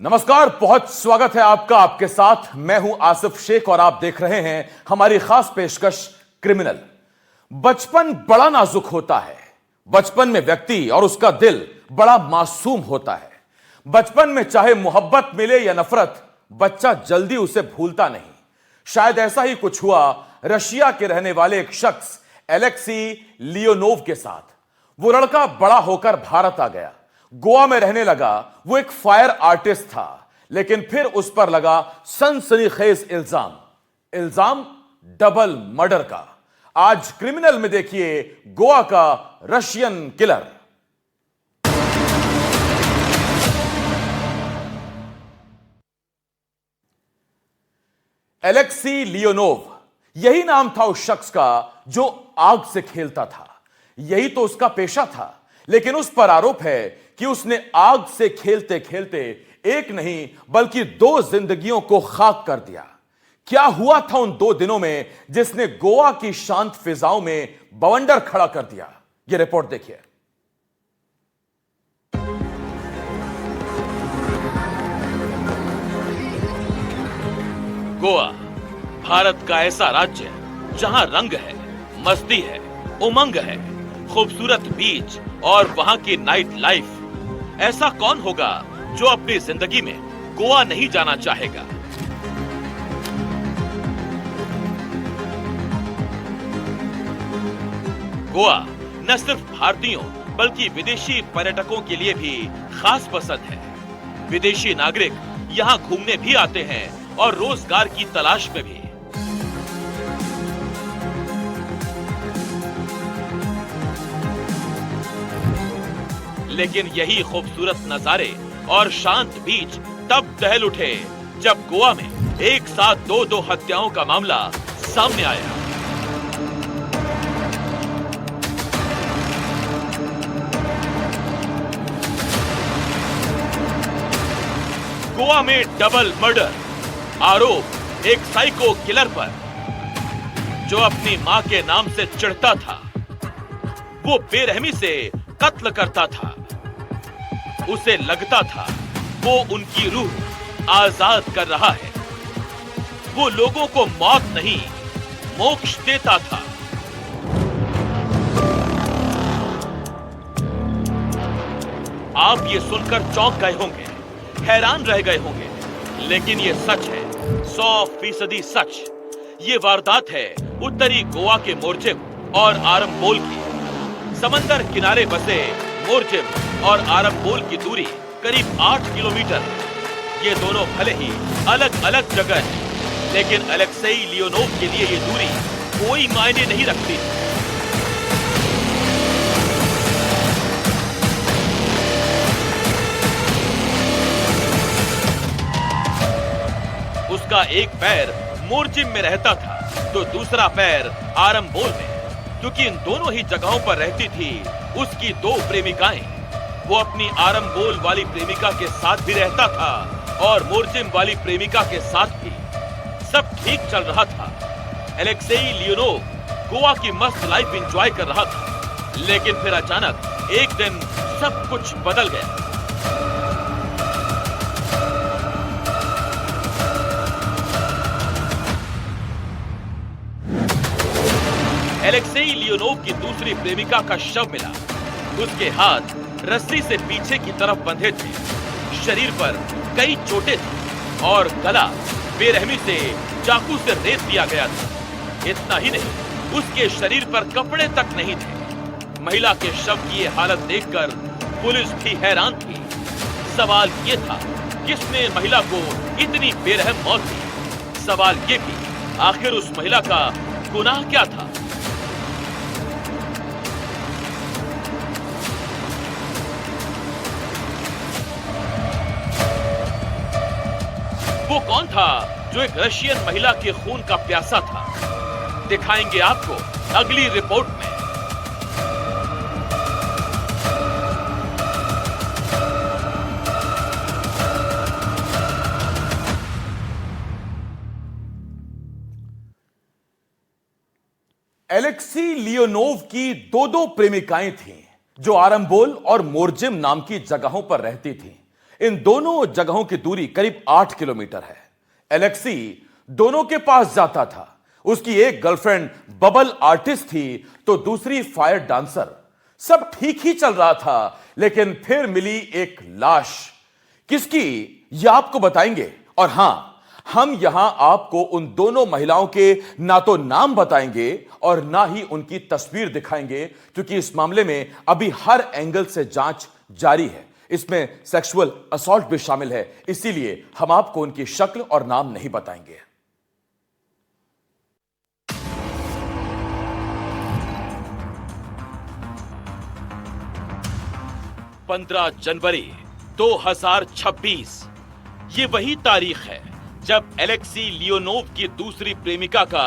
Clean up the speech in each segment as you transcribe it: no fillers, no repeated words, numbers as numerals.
नमस्कार, बहुत स्वागत है आपका। आपके साथ मैं हूं आसिफ शेख और आप देख रहे हैं हमारी खास पेशकश क्रिमिनल। बचपन बड़ा नाजुक होता है। बचपन में व्यक्ति और उसका दिल बड़ा मासूम होता है। बचपन में चाहे मोहब्बत मिले या नफरत, बच्चा जल्दी उसे भूलता नहीं। शायद ऐसा ही कुछ हुआ रशिया के रहने वाले एक शख्स एलेक्सी लियोनोव के साथ। वो लड़का बड़ा होकर भारत आ गया, गोवा में रहने लगा। वो एक फायर आर्टिस्ट था, लेकिन फिर उस पर लगा सनसनीखेज इल्जाम डबल मर्डर का। आज क्रिमिनल में देखिए गोवा का रशियन किलर। एलेक्सी लियोनोव, यही नाम था उस शख्स का जो आग से खेलता था। यही तो उसका पेशा था। लेकिन उस पर आरोप है कि उसने आग से खेलते खेलते एक नहीं बल्कि 2 जिंदगियों को खाक कर दिया। क्या हुआ था उन 2 दिनों में जिसने गोवा की शांत फिजाओं में बवंडर खड़ा कर दिया? यह रिपोर्ट देखिए। गोवा भारत का ऐसा राज्य जहां रंग है, मस्ती है, उमंग है, खूबसूरत बीच और वहां की नाइट लाइफ। ऐसा कौन होगा जो अपनी जिंदगी में गोवा नहीं जाना चाहेगा? गोवा न सिर्फ भारतीयों बल्कि विदेशी पर्यटकों के लिए भी खास पसंद है। विदेशी नागरिक यहाँ घूमने भी आते हैं और रोजगार की तलाश में भी। लेकिन यही खूबसूरत नजारे और शांत बीच तब दहल उठे जब गोवा में एक साथ 2 हत्याओं का मामला सामने आया। गोवा में डबल मर्डर, आरोप एक साइको किलर पर जो अपनी मां के नाम से चिढ़ता था। वो बेरहमी से कत्ल करता था। उसे लगता था वो उनकी रूह आजाद कर रहा है। वो लोगों को मौत नहीं, मोक्ष देता था। आप ये सुनकर चौंक गए होंगे, हैरान रह गए होंगे, लेकिन ये सच है, 100% सच। ये वारदात है उत्तरी गोवा के मोरजिम और आरंबोल की। समंदर किनारे बसे मोरजिम और आरंबोल की दूरी करीब 8 किलोमीटर है। ये दोनों भले ही अलग अलग जगह हैं, लेकिन एलेक्सेई लियोनोव के लिए ये दूरी कोई मायने नहीं रखती। उसका एक पैर मोरजिम में रहता था तो दूसरा पैर आरंबोल में। क्योंकि इन दोनों ही जगहों पर रहती थी उसकी 2 प्रेमिकाएं। वो अपनी आरंबोल वाली प्रेमिका के साथ भी रहता था और मोरजिम वाली प्रेमिका के साथ भी। सब ठीक चल रहा था। एलेक्सेई लियोनोव गोवा की मस्त लाइफ एंजॉय कर रहा था, लेकिन फिर अचानक एक दिन सब कुछ बदल गया। एलेक्सेई लियोनोव की दूसरी प्रेमिका का शव मिला। उसके हाथ रस्सी से पीछे की तरफ बंधे थे, शरीर पर कई चोटें थी और गला बेरहमी से चाकू से रेत दिया गया था। इतना ही नहीं, उसके शरीर पर कपड़े तक नहीं थे। महिला के शव की ये हालत देखकर पुलिस भी हैरान थी। सवाल ये था, किसने महिला को इतनी बेरहम मौत दी? सवाल ये भी, आखिर उस महिला का गुनाह क्या था? वो कौन था जो एक रशियन महिला के खून का प्यासा था? दिखाएंगे आपको अगली रिपोर्ट में। एलेक्सी लियोनोव की 2 प्रेमिकाएं थीं जो आरंबोल और मोरजिम नाम की जगहों पर रहती थीं। इन दोनों जगहों की दूरी करीब 8 किलोमीटर है। एलेक्सी दोनों के पास जाता था। उसकी एक गर्लफ्रेंड बबल आर्टिस्ट थी तो दूसरी फायर डांसर। सब ठीक ही चल रहा था, लेकिन फिर मिली एक लाश। किसकी, यह आपको बताएंगे। और हां, हम यहां आपको उन दोनों महिलाओं के ना तो नाम बताएंगे और ना ही उनकी तस्वीर दिखाएंगे, क्योंकि इस मामले में अभी हर एंगल से जांच जारी है। इसमें सेक्सुअल असॉल्ट भी शामिल है, इसीलिए हम आपको उनकी शक्ल और नाम नहीं बताएंगे। 15 जनवरी 2026 ये वही तारीख है जब एलेक्सी लियोनोव की दूसरी प्रेमिका का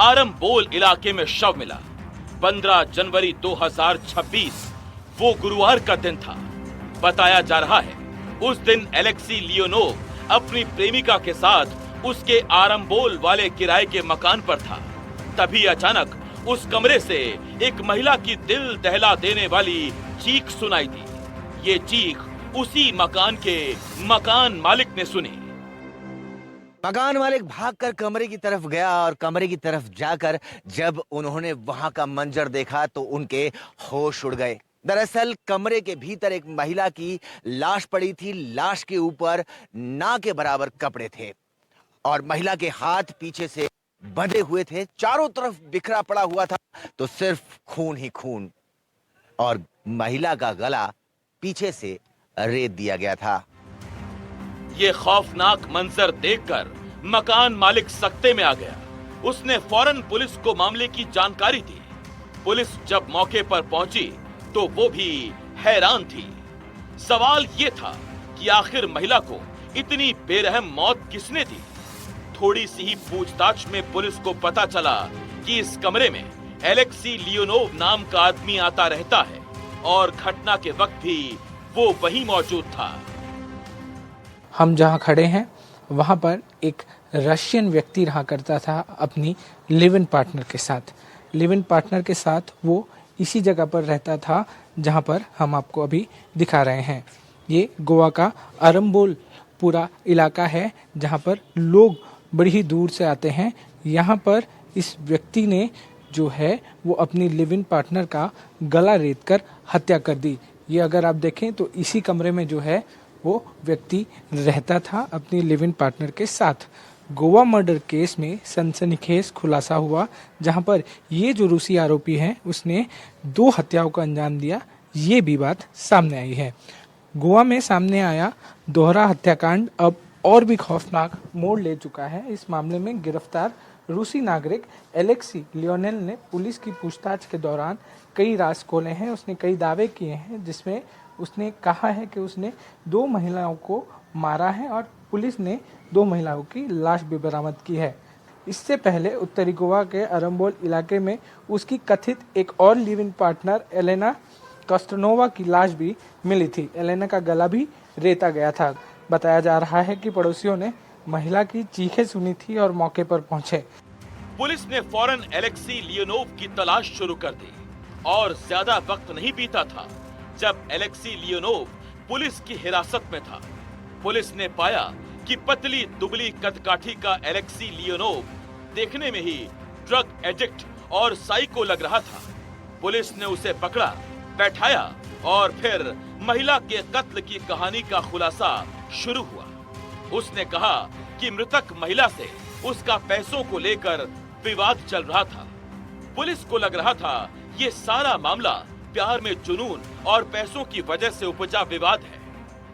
आरंबोल इलाके में शव मिला। 15 जनवरी 2026 वो गुरुवार का दिन था। बताया जा रहा है उस दिन एलेक्सी लियोनोव अपनी प्रेमिका के साथ उसके आरंबोल वाले किराए के मकान पर था। तभी अचानक उस कमरे से एक महिला की दिल दहला देने वाली चीख सुनाई दी। ये चीख उसी मकान के मकान मालिक ने सुनी। मकान मालिक भागकर कमरे की तरफ गया और कमरे की तरफ जाकर जब उन्होंने वहां का मंजर देखा तो उनके होश उड़ गए। दरअसल कमरे के भीतर एक महिला की लाश पड़ी थी। लाश के ऊपर ना के बराबर कपड़े थे और महिला के हाथ पीछे से बंधे हुए थे। चारों तरफ बिखरा पड़ा हुआ था तो सिर्फ खून ही खून, और महिला का गला पीछे से रेत दिया गया था। ये खौफनाक मंजर देखकर मकान मालिक सकते में आ गया। उसने फौरन पुलिस को मामले की जानकारी दी। पुलिस जब मौके पर पहुंची तो वो भी हैरान थी। सवाल ये था कि आखिर महिला को इतनी बेरहम मौत किसने दी। थोड़ी सी ही पूछताछ में पुलिस को पता चला कि इस कमरे में एलेक्सी लियोनोव नाम का आदमी आता रहता है और घटना के वक्त भी वो वहीं मौजूद था। हम जहाँ खड़े हैं वहाँ पर एक रशियन व्यक्ति रहा करता था अपनी लिव इन पार्टनर के साथ। लिव इन पार्टनर के साथ वो इसी जगह पर रहता था जहाँ पर हम आपको अभी दिखा रहे हैं। ये गोवा का आरंबोल पूरा इलाका है जहाँ पर लोग बड़ी ही दूर से आते हैं। यहाँ पर इस व्यक्ति ने जो है वो अपनी लिव इन पार्टनर का गला रेत कर हत्या कर दी। ये अगर आप देखें तो इसी कमरे में जो है वो व्यक्ति रहता था अपनी लिव इन पार्टनर के साथ। गोवा मर्डर केस में सनसनीखेज खुलासा हुआ जहां पर ये जो रूसी आरोपी है उसने 2 हत्याओं को अंजाम दिया। ये भी बात सामने आई है। गोवा में सामने आया दोहरा हत्याकांड अब और भी खौफनाक मोड़ ले चुका है। इस मामले में गिरफ्तार रूसी नागरिक एलेक्सी लियोनेल ने पुलिस की पूछताछ के दौरान कई राज खोले हैं। उसने कई दावे किए हैं जिसमें उसने कहा है कि उसने 2 महिलाओं को मारा है और पुलिस ने 2 महिलाओं की लाश भी बरामद की है। इससे पहले उत्तरी गोवा के आरंबोल इलाके में उसकी कथित एक और लिव इन पार्टनर एलेना कॉस्टनोवा की लाश भी मिली थी। एलेना का गला भी रेता गया था। बताया जा रहा है कि पड़ोसियों ने महिला की चीखें सुनी थी और मौके पर पहुंचे। पुलिस ने फौरन एलेक्सी लियोनोव की तलाश शुरू कर दी और ज्यादा वक्त नहीं बीता था जब एलेक्सी लियोनोव पुलिस की हिरासत में था। पुलिस ने पाया कि पतली दुबली कदकाठी का एलेक्सी लियोनोव देखने में ही ड्रग एडिक्ट और साइको लग रहा था। पुलिस ने उसे पकड़ा, बैठाया और फिर महिला के कत्ल की कहानी का खुलासा शुरू हुआ। उसने कहा कि मृतक महिला से उसका पैसों को लेकर विवाद चल रहा था। पुलिस को लग रहा था ये सारा मामला प्यार में जुनून और पैसों की वजह से उपजा विवाद है।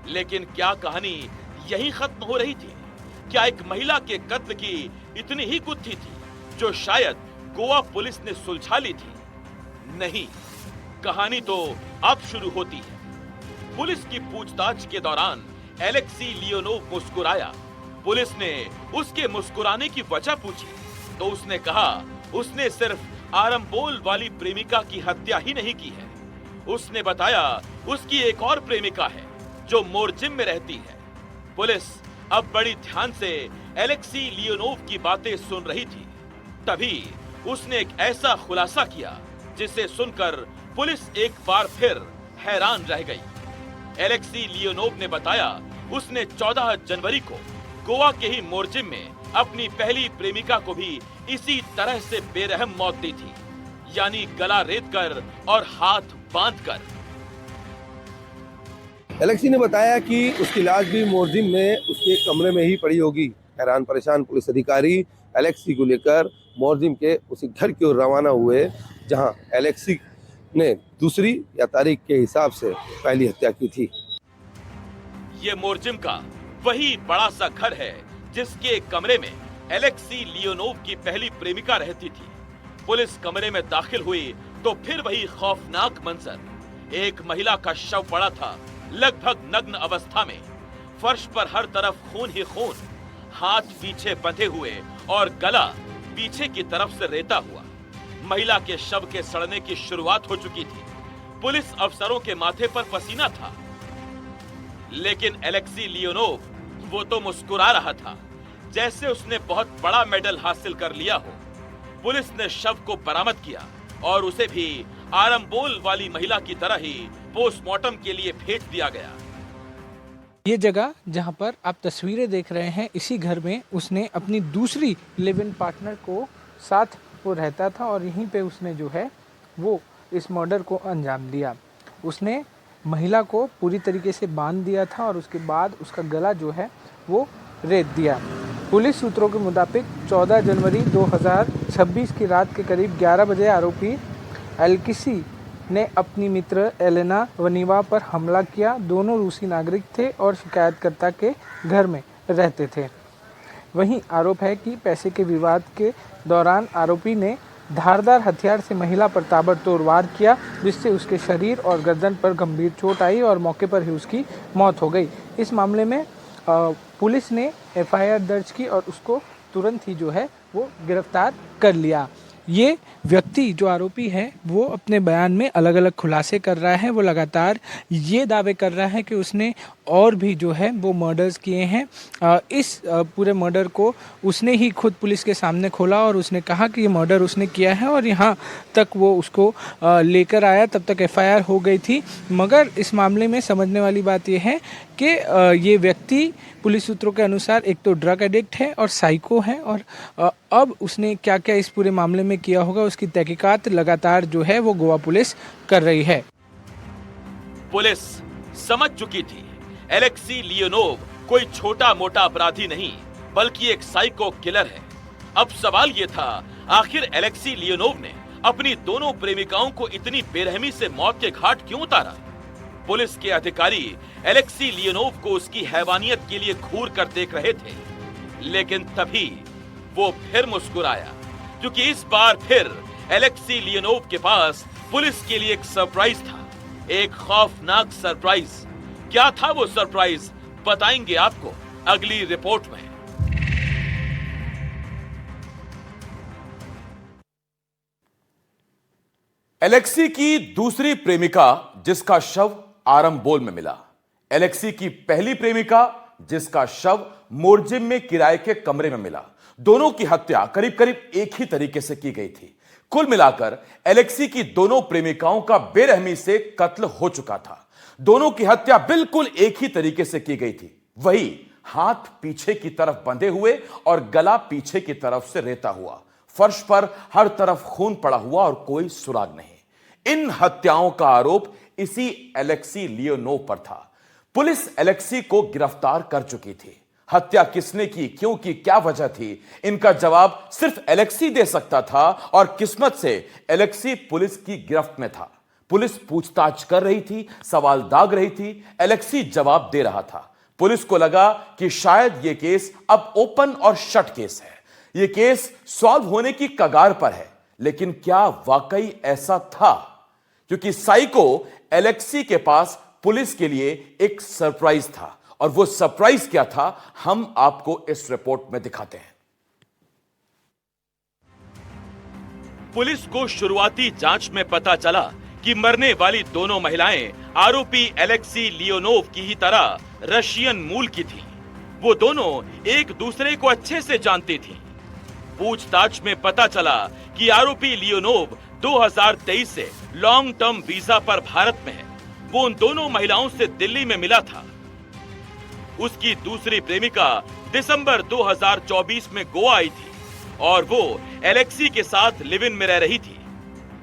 लेकिन क्या कहानी यहीं खत्म हो रही थी? क्या एक महिला के कत्ल की इतनी ही गुत्थी थी जो शायद गोवा पुलिस ने सुलझा ली थी? नहीं, कहानी तो अब शुरू होती है। पुलिस की पूछताछ के दौरान एलेक्सी लियोनोव मुस्कुराया। पुलिस ने उसके मुस्कुराने की वजह पूछी तो उसने कहा उसने सिर्फ आरंबोल वाली प्रेमिका की हत्या ही नहीं की है। उसने बताया उसकी एक और प्रेमिका है जो मोरजिम में रहती है। पुलिस अब बड़ी ध्यान से एलेक्सी लियोनोव की बातें सुन रही थी। तभी उसने एक ऐसा खुलासा किया जिसे सुनकर पुलिस एक बार फिर हैरान रह गई। एलेक्सी लियोनोव ने बताया उसने 14 जनवरी को गोवा के ही मोरजिम में अपनी पहली प्रेमिका को भी इसी तरह से बेरहम मौत दी थी, यानी गला रेतकर और हाथ बांधकर। एलेक्सी ने बताया कि उसकी लाश भी मोरजिम में उसके कमरे में ही पड़ी होगी। हैरान परेशान पुलिस अधिकारी एलेक्सी को लेकर मोरजिम के उसी घर की ओर रवाना हुए, जहां एलेक्सी ने दूसरी या तारीख के हिसाब से पहली हत्या की थी। ये मोरजिम का वही बड़ा सा घर है जिसके कमरे में एलेक्सी लियोनोव की पहली प्रेमिका रहती थी। पुलिस कमरे में दाखिल हुई तो फिर वही खौफनाक मंजर। एक महिला का शव पड़ा था, लगभग नग्न अवस्था में। फर्श पर हर तरफ खून ही खून, हाथ पीछे बंधे हुए और गला पीछे की तरफ से रेता हुआ। महिला के शव के सड़ने की शुरुआत हो चुकी थी। पुलिस अफसरों के माथे पर पसीना था, लेकिन एलेक्सी लियोनोव वो तो मुस्कुरा रहा था जैसे उसने बहुत बड़ा मेडल हासिल कर लिया हो। पुलिस ने शव को बरामद किया और उसे भी आरंबोल वाली महिला की तरह ही पोस्टमार्टम के लिए भेज दिया गया। ये जगह जहाँ पर आप तस्वीरें देख रहे हैं, इसी घर में उसने अपनी दूसरी लिव इन पार्टनर को साथ वो रहता था और यहीं पे उसने जो है वो इस मर्डर को अंजाम दिया। उसने महिला को पूरी तरीके से बांध दिया था और उसके बाद उसका गला जो है वो रेत दिया। पुलिस सूत्रों के मुताबिक 14 जनवरी 2026 की रात के करीब 11 बजे आरोपी एलेक्सी ने अपनी मित्र एलेना वनीवा पर हमला किया। दोनों रूसी नागरिक थे और शिकायतकर्ता के घर में रहते थे। वहीं आरोप है कि पैसे के विवाद के दौरान आरोपी ने धारदार हथियार से महिला पर ताबड़तोड़ वार किया, जिससे उसके शरीर और गर्दन पर गंभीर चोट आई और मौके पर ही उसकी मौत हो गई। इस मामले में पुलिस ने एफआईआर दर्ज की और उसको तुरंत ही जो है वो गिरफ्तार कर लिया। ये व्यक्ति जो आरोपी है वो अपने बयान में अलग अलग खुलासे कर रहा है। वो लगातार ये दावे कर रहा है कि उसने और भी जो है वो मर्डर्स किए हैं। इस पूरे मर्डर को उसने ही खुद पुलिस के सामने खोला और उसने कहा कि ये मर्डर उसने किया है और यहाँ तक वो उसको लेकर आया, तब तक एफआईआर हो गई थी। मगर इस मामले में समझने वाली बात यह है कि ये व्यक्ति पुलिस सूत्रों के अनुसार एक तो ड्रग एडिक्ट है और साइको है और अब उसने क्या क्या इस पूरे मामले में किया होगा उसकी तहकीकात लगातार जो है वो गोवा पुलिस कर रही है। पुलिस समझ चुकी थी एलेक्सी लियोनोव कोई छोटा मोटा अपराधी नहीं बल्कि एक साइको किलर है। अब सवाल ये था, आखिर एलेक्सी लियोनोव ने अपनी दोनों प्रेमिकाओं को इतनी बेरहमी से मौत के घाट क्यों उतारा? पुलिस के अधिकारी एलेक्सी लियोनोव को उसकी हैवानियत के लिए घूर कर देख रहे थे, लेकिन तभी वो फिर मुस्कुराया, क्योंकि इस बार फिर एलेक्सी लियोनोव के पास पुलिस के लिए एक सरप्राइज था, एक खौफनाक सरप्राइज। क्या था वो सरप्राइज, बताएंगे आपको अगली रिपोर्ट में। एलेक्सी की दूसरी प्रेमिका जिसका शव आरंबोल में मिला, एलेक्सी की पहली प्रेमिका जिसका शव मोरजिम में किराए के कमरे में मिला, दोनों की हत्या करीब करीब एक ही तरीके से की गई थी। कुल मिलाकर एलेक्सी की दोनों प्रेमिकाओं का बेरहमी से कत्ल हो चुका था। दोनों की हत्या बिल्कुल एक ही तरीके से की गई थी, वही हाथ पीछे की तरफ बंधे हुए और गला पीछे की तरफ से रेता हुआ। फर्श पर हर तरफ खून पड़ा हुआ और कोई सुराग नहीं। इन हत्याओं का आरोप इसी एलेक्सी लियोनोव पर था। पुलिस एलेक्सी को गिरफ्तार कर चुकी थी। हत्या किसने की, क्यों की, क्या वजह थी, इनका जवाब सिर्फ एलेक्सी दे सकता था और किस्मत से एलेक्सी पुलिस की गिरफ्त में था। पुलिस पूछताछ कर रही थी, सवाल दाग रही थी, एलेक्सी जवाब दे रहा था। पुलिस को लगा कि शायद यह केस अब ओपन और शट केस है, यह केस सॉल्व होने की कगार पर है। लेकिन क्या वाकई ऐसा था? क्योंकि साइको एलेक्सी के पास पुलिस के लिए एक सरप्राइज था, और वो सरप्राइज क्या था हम आपको इस रिपोर्ट में दिखाते हैं। पुलिस को शुरुआती जांच में पता चला कि मरने वाली दोनों महिलाएं आरोपी एलेक्सी लियोनोव की ही तरह रशियन मूल की थीं। वो दोनों एक दूसरे को अच्छे से जानती थीं। पूछताछ में पता चला कि आरोपी लियोनोव 2023 से लॉन्ग टर्म वीजा पर भारत में है। वो उन दोनों महिलाओं से दिल्ली में मिला था। उसकी दूसरी प्रेमिका दिसंबर 2024 में गोवा आई थी और वो एलेक्सी के साथ लिव इन में रह रही थी।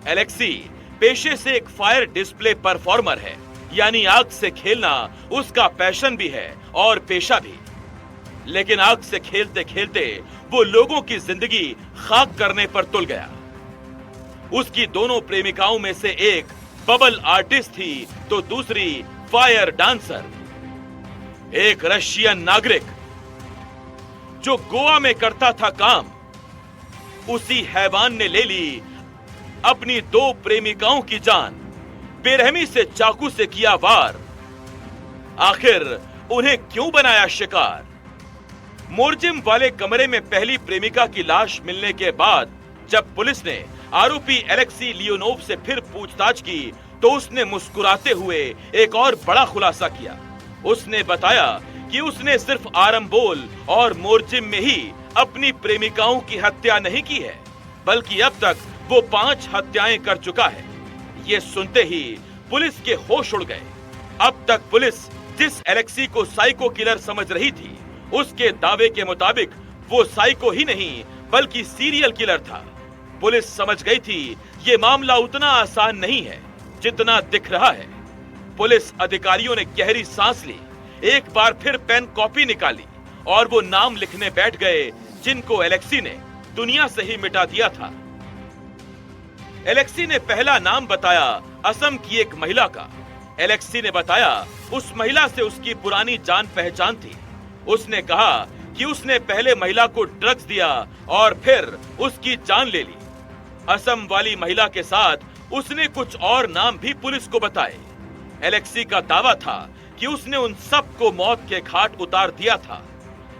एलेक्सी पेशे से एक फायर डिस्प्ले परफॉर्मर है, यानी आग से खेलना उसका पैशन भी है और पेशा भी। लेकिन आग से खेलते खेलते वो लोगों की जिंदगी खाक करने पर तुल गया। उसकी दोनों प्रेमिकाओं में से एक बबल आर्टिस्ट थी तो दूसरी फायर डांसर। एक रशियन नागरिक जो गोवा में करता था काम, उसी हैवान ने ले ली अपनी दो प्रेमिकाओं की जान। बेरहमी से चाकू से किया वार। आखिर उन्हें क्यों बनाया शिकार? मोरजिम वाले कमरे में पहली प्रेमिका की लाश मिलने के बाद जब पुलिस ने आरोपी एलेक्सी लियोनोव से फिर पूछताछ की तो उसने मुस्कुराते हुए एक और बड़ा खुलासा किया। उसने बताया कि उसने सिर्फ आरंबोल और मोरजिम में ही अपनी प्रेमिकाओं की हत्या नहीं की है, बल्कि अब तक वो 5 हत्याएं कर चुका है। ये सुनते ही पुलिस के होश उड़ गए। अब तक पुलिस जिस एलेक्सी को साइको किलर समझ रही थी, उसके दावे के मुताबिक वो साइको ही नहीं बल्कि सीरियल किलर था। पुलिस समझ गई थी ये मामला उतना आसान नहीं है जितना दिख रहा है। पुलिस अधिकारियों ने गहरी सांस ली, एक बार फिर पेन कॉपी निकाली और वो नाम लिखने बैठ गए जिनको एलेक्सी ने दुनिया से ही मिटा दिया था। एलेक्सी ने पहला नाम बताया असम की एक महिला का। एलेक्सी ने बताया उस महिला से उसकी पुरानी जान पहचान थी। उसने कहा कि उसने पहले महिला को ड्रग्स दिया और फिर उसकी जान ले ली। असम वाली महिला के साथ उसने कुछ और नाम भी पुलिस को बताए। एलेक्सी का दावा था कि उसने उन सब को मौत के घाट उतार दिया था।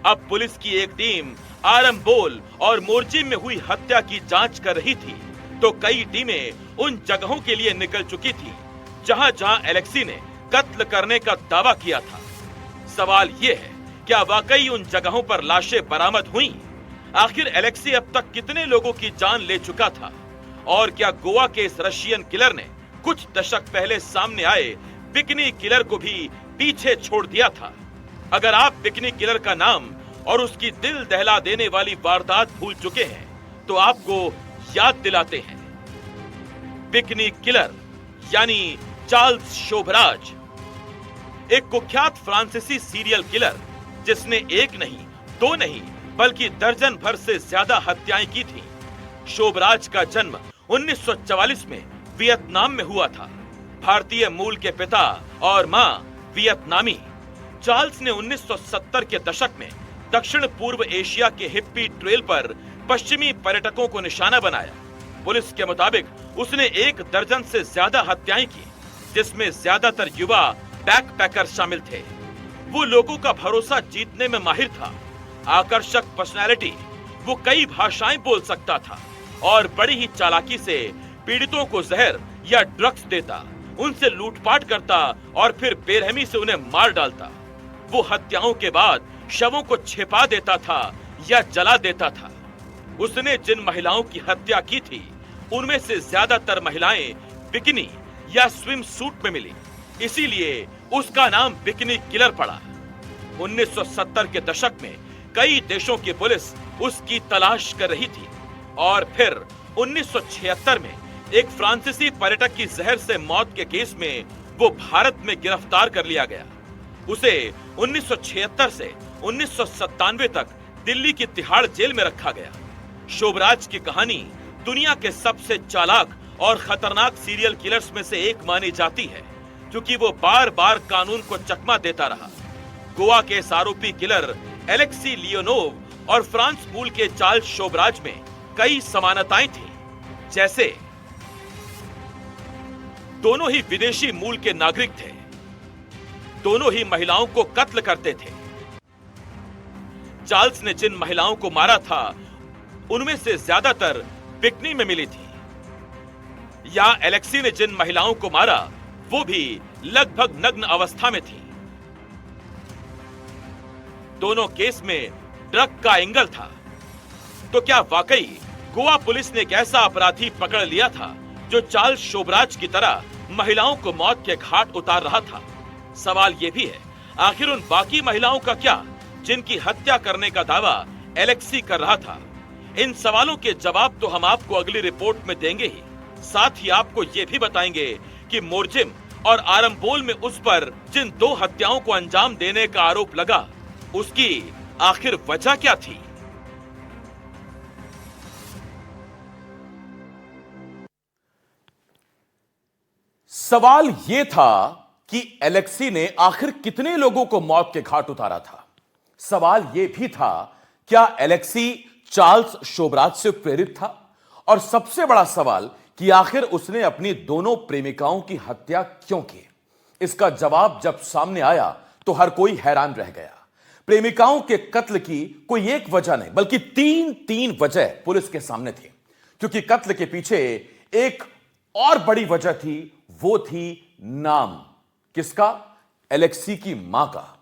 अब पुलिस की एक टीम आरंबोल और मोरजिम में हुई हत्या की जांच कर रही थी, तो कई टीमें उन जगहों के लिए निकल चुकी थी जहां जहां एलेक्सी ने कत्ल करने का दावा किया था। सवाल ये है, क्या वाकई उन जगहों पर लाशें बरामद हुई? आखिर एलेक्सी अब तक कितने लोगों की जान ले चुका था? और क्या गोवा के इस रशियन किलर ने कुछ दशक पहले सामने आए बिकनी किलर को भी पीछे छोड़ दिया था? अगर आप बिकनी किलर का नाम और उसकी दिल दहला देने वाली वारदात भूल चुके हैं तो आपको याद दिलाते हैं। बिकनी किलर यानी चार्ल्स शोभराज, एक कुख्यात फ्रांसीसी सीरियल किलर जिसने एक नहीं, दो नहीं, बल्कि दर्जन भर से ज्यादा हत्याएं की थी। शोभराज का जन्म 1944 में वियतनाम में हुआ था। भारतीय मूल के पिता और मां वियतनामी। चार्ल्स ने 1970 के दशक में दक्षिण पूर्व एशिया के हिप्पी ट्रेल पर पश्चिमी पर्यटकों को निशाना बनाया। पुलिस के मुताबिक उसने 1 दर्जन से ज्यादा हत्याएं की, जिसमें ज्यादातर युवा बैकपैकर शामिल थे। वो लोगों का भरोसा जीतने में माहिर था। आकर्षक पर्सनैलिटी, वो कई भाषाएं बोल सकता था और बड़ी ही चालाकी से पीड़ितों को जहर या ड्रग्स देता, उनसे लूटपाट करता और फिर बेरहमी से उन्हें मार डालता। वो हत्याओं के बाद शवों को छिपा देता था या जला देता था। उसने जिन महिलाओं की हत्या की थी, उनमें से ज्यादातर महिलाएं बिकिनी या स्विम सूट में मिली, इसीलिए उसका नाम बिकिनी किलर पड़ा। 1970 के दशक में कई देशों की पुलिस उसकी तलाश कर रही थी और फिर 1976 में एक फ्रांसीसी पर्यटक की जहर से मौत के केस में वो भारत में गिरफ्तार कर लिया गया। उसे 1976 से 1997 तक दिल्ली की तिहाड़ जेल में रखा गया। शोभराज की कहानी दुनिया के सबसे चालाक और खतरनाक सीरियल किलर्स में से एक मानी जाती है, क्योंकि वो बार बार कानून को चकमा देता रहा। गोवा के इस आरोपी किलर एलेक्सी लियोनोव और फ्रांस मूल के चार्ल्स शोभराज में कई समानताएं थी, जैसे दोनों ही विदेशी मूल के नागरिक थे, दोनों ही महिलाओं को कत्ल करते थे। चार्ल्स ने जिन महिलाओं को मारा था, उनमें से ज्यादातर बिकनी में मिली थी। या एलेक्सी ने जिन महिलाओं को मारा, वो भी लगभग नग्न अवस्था में थी। दोनों केस में ड्रग का एंगल था। तो क्या वाकई गोवा पुलिस ने एक ऐसा अपराधी पकड़ लिया था जो चार्ल्स शोभराज की तरह महिलाओं को मौत के घाट उतार रहा था? सवाल यह भी है, आखिर उन बाकी महिलाओं का क्या, जिनकी हत्या करने का दावा एलेक्सी कर रहा था? इन सवालों के जवाब तो हम आपको अगली रिपोर्ट में देंगे ही। साथ ही आपको ये भी बताएंगे कि मोरजिम और आरंबोल में उस पर जिन 2 हत्याओं को अंजाम देने का आरोप लगा, उसकी आखिर वजह क्या थी? सवाल यह था कि एलेक्सी ने आखिर कितने लोगों को मौत के घाट उतारा था। सवाल यह भी था, क्या एलेक्सी चार्ल्स शोबराज से प्रेरित था? और सबसे बड़ा सवाल कि आखिर उसने अपनी दोनों प्रेमिकाओं की हत्या क्यों की? इसका जवाब जब सामने आया तो हर कोई हैरान रह गया। प्रेमिकाओं के कत्ल की कोई एक वजह नहीं, बल्कि तीन वजह पुलिस के सामने थी। क्योंकि कत्ल के पीछे एक और बड़ी वजह थी, वो थी नाम। किसका? एलेक्सी की मां का।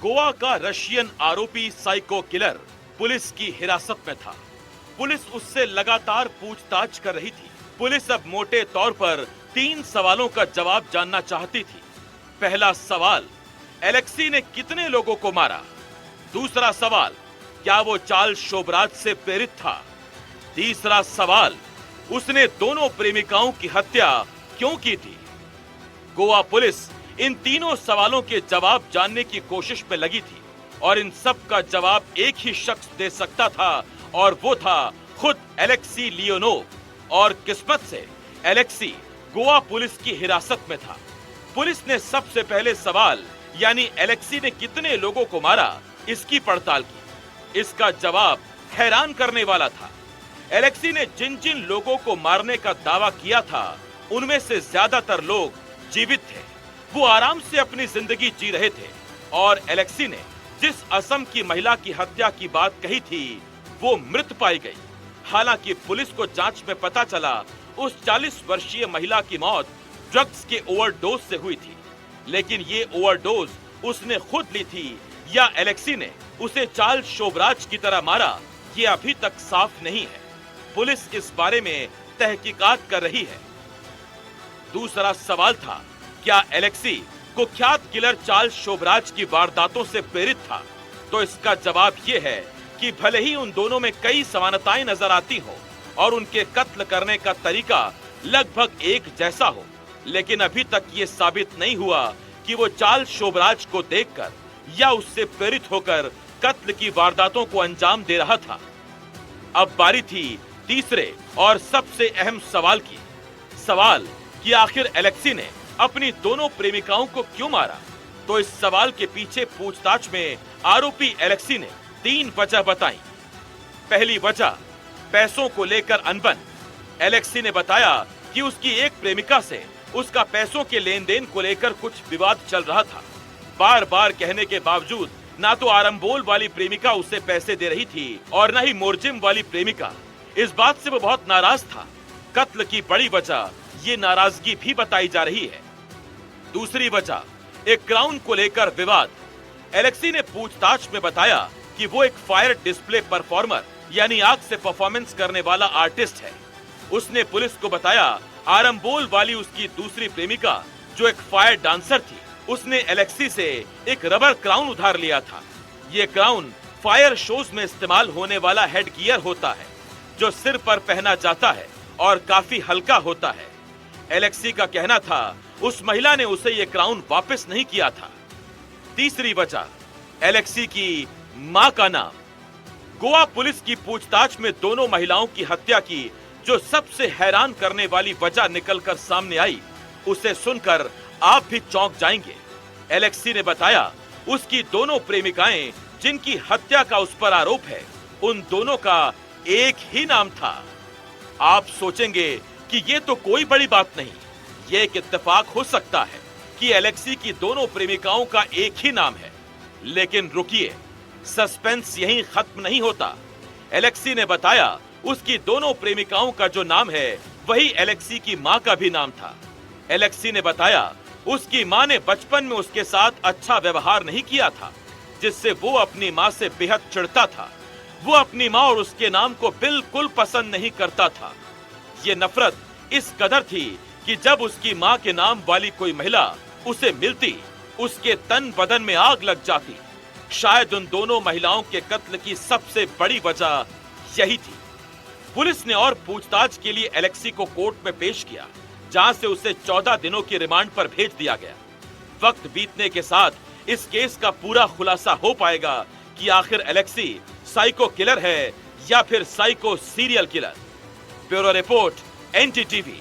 गोवा का रशियन आरोपी साइको किलर पुलिस की हिरासत में था। पुलिस उससे लगातार पूछताछ कर रही थी। पुलिस अब मोटे तौर पर 3 सवालों का जवाब जानना चाहती थी। पहला सवाल, एलेक्सी ने कितने लोगों को मारा? दूसरा सवाल, क्या वो चार्ल्स शोबराज से प्रेरित था? तीसरा सवाल, उसने दोनों प्रेमिकाओं की हत्या क्यों की थी? गोवा पुलिस इन तीनों सवालों के जवाब जानने की कोशिश में लगी थी और इन सब का जवाब एक ही शख्स दे सकता था, और वो था खुद एलेक्सी लियोनोव। और किस्मत से एलेक्सी गोवा पुलिस की हिरासत में था। पुलिस ने सबसे पहले सवाल, यानी एलेक्सी ने कितने लोगों को मारा, इसकी पड़ताल की। इसका जवाब हैरान करने वाला था। एलेक्सी ने जिन जिन लोगों को मारने का दावा किया था, उनमें से ज्यादातर लोग जीवित थे। वो आराम से अपनी जिंदगी जी रहे थे। और एलेक्सी ने जिस असम की महिला की हत्या की बात कही थी, वो मृत पाई गई। हालांकि पुलिस को जांच में पता चला उस 40 वर्षीय महिला की मौत ड्रग्स के ओवरडोज से हुई थी। लेकिन ये ओवरडोज उसने खुद ली थी या एलेक्सी ने उसे चार्ल्स शोबराज की तरह मारा, ये अभी तक साफ नहीं है। पुलिस इस बारे में तहकीकात कर रही है। दूसरा सवाल था, क्या एलेक्सी कुख्यात किलर चार्ल्स शोबराज की वारदातों से प्रेरित था? तो इसका जवाब यह है कि भले ही उन दोनों में कई समानताएं नजर आती हो और उनके कत्ल करने का तरीका लगभग एक जैसा हो, लेकिन अभी तक ये साबित नहीं हुआ कि वो चार्ल्स शोबराज को देखकर या उससे प्रेरित होकर कत्ल की वारदातों को अंजाम दे रहा था। अब बारी थी तीसरे और सबसे अहम सवाल की। सवाल कि आखिर एलेक्सी ने अपनी दोनों प्रेमिकाओं को क्यों मारा? तो इस सवाल के पीछे पूछताछ में आरोपी एलेक्सी ने 3 वजह बताई। पहली वजह, पैसों को लेकर अनबन। एलेक्सी ने बताया कि उसकी एक प्रेमिका से उसका पैसों के लेन देन को लेकर कुछ विवाद चल रहा था। बार बार कहने के बावजूद ना तो आरंबोल वाली प्रेमिका उसे पैसे दे रही थी और न ही मोरजिम वाली प्रेमिका। इस बात से वो बहुत नाराज था। कत्ल की बड़ी वजह ये नाराजगी भी बताई जा रही है। दूसरी वजह, एक क्राउन को लेकर विवाद। एलेक्सी ने पूछताछ में बताया कि वो एक फायर डिस्प्ले परफॉर्मर यानी आग से परफॉर्मेंस करने वाला आर्टिस्ट है। उसने पुलिस को बताया आरंबोल वाली उसकी दूसरी प्रेमिका जो एक फायर डांसर थी, उसने एलेक्सी से एक रबर क्राउन उधार लिया था। ये क्राउन फायर शोज में इस्तेमाल होने वाला हेड गियर होता है जो सिर पर पहना जाता है और काफी हल्का होता है। एलेक्सी का कहना था उस महिला ने उसे ये क्राउन वापस नहीं किया था। तीसरी वजह, एलेक्सी की मां का नाम। गोवा पुलिस की पूछताछ में दोनों महिलाओं की हत्या की जो सबसे हैरान करने वाली वजह निकलकर सामने आई, उसे सुनकर आप भी चौंक जाएंगे। एलेक्सी ने बताया उसकी दोनों प्रेमिकाएं जिनकी हत्या का उस पर आरोप है, उन दोनों का एक ही नाम था। आप सोचेंगे कि ये तो कोई बड़ी बात नहीं, ये एक इत्तेफाक हो सकता है कि एलेक्सी की दोनों प्रेमिकाओं का एक ही नाम है। लेकिन रुकिए, सस्पेंस यहीं खत्म नहीं होता। एलेक्सी ने बताया उसकी दोनों प्रेमिकाओं का जो नाम है वही एलेक्सी की मां का भी नाम था। एलेक्सी ने बताया उसकी मां ने बचपन में उसके साथ अच्छा व्यवहार नहीं किया था, जिससे वो अपनी मां से बेहद चिढ़ता था। वो अपनी मां और उसके नाम को बिल्कुल पसंद नहीं करता था। ये नफरत इस कदर थी कि जब उसकी मां के नाम वाली कोई महिला उसे मिलती, उसके तन बदन में आग लग जाती। शायद उन दोनों महिलाओं के कत्ल की सबसे बड़ी वजह यही थी। पुलिस ने और पूछताछ के लिए एलेक्सी को कोर्ट में पेश किया, जहां से उसे 14 दिनों की रिमांड पर भेज दिया गया। वक्त बीतने के साथ इस केस का पूरा खुलासा हो पाएगा कि आखिर एलेक्सी साइको किलर है या फिर psycho serial killer. Bureau report, NDTV.